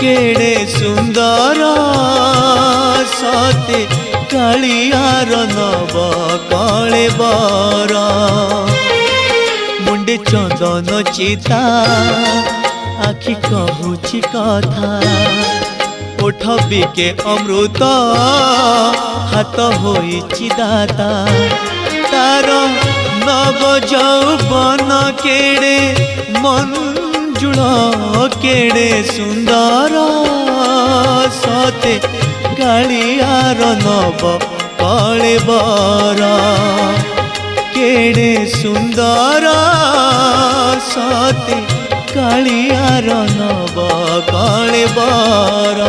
केड़े सुंदर सते कालियार नव कलेबर मुंडे चंदन चिता आखि कहूची कथा ओठ बिके अमृत हाथ होइछि दाता तार नव यौवन केड़े मंजुल केड़े सुंदर सते कालियार नव कलेबर केड़े सुंदर सते कालियार नव कलेबर।